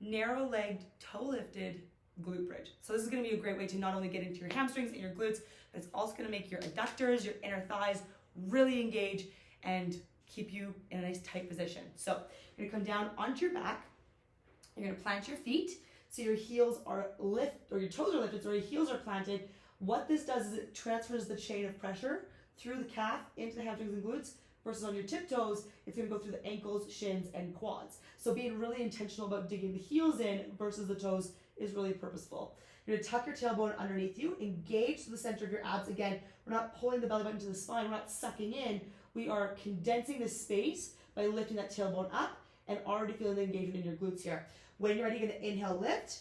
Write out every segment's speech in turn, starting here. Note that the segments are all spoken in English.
narrow legged, toe lifted glute bridge. So this is gonna be a great way to not only get into your hamstrings and your glutes, but it's also gonna make your adductors, your inner thighs really engage and keep you in a nice tight position. So you're gonna come down onto your back, you're gonna plant your feet, so your heels are lifted, or your toes are lifted, so your heels are planted. What this does is it transfers the chain of pressure through the calf into the hamstrings and glutes, versus on your tiptoes, it's gonna go through the ankles, shins, and quads. So being really intentional about digging the heels in versus the toes is really purposeful. You're gonna tuck your tailbone underneath you, engage to the center of your abs. Again, we're not pulling the belly button to the spine, we're not sucking in, we are condensing the space by lifting that tailbone up and already feeling the engagement in your glutes here. When you're ready, you're gonna inhale, lift.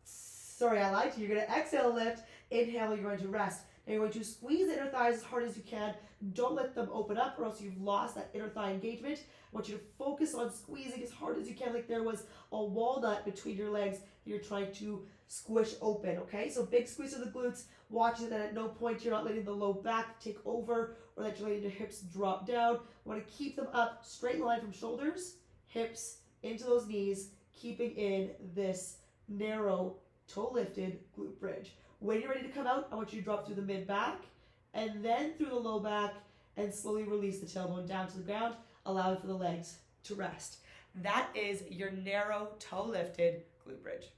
Sorry, I lied to you. You're gonna exhale, lift. Inhale, you're going to rest. Now you're going to squeeze the inner thighs as hard as you can. Don't let them open up or else you've lost that inner thigh engagement. I want you to focus on squeezing as hard as you can, like there was a walnut between your legs that you're trying to squish open, okay? So big squeeze of the glutes, watching that at no point you're not letting the low back take over or that you're letting your hips drop down. I want to keep them up, straight line from shoulders, hips, into those knees, keeping in this narrow toe lifted glute bridge. When you're ready to come out, I want you to drop through the mid back and then through the low back and slowly release the tailbone down to the ground, allowing for the legs to rest. That is your narrow toe lifted glute bridge.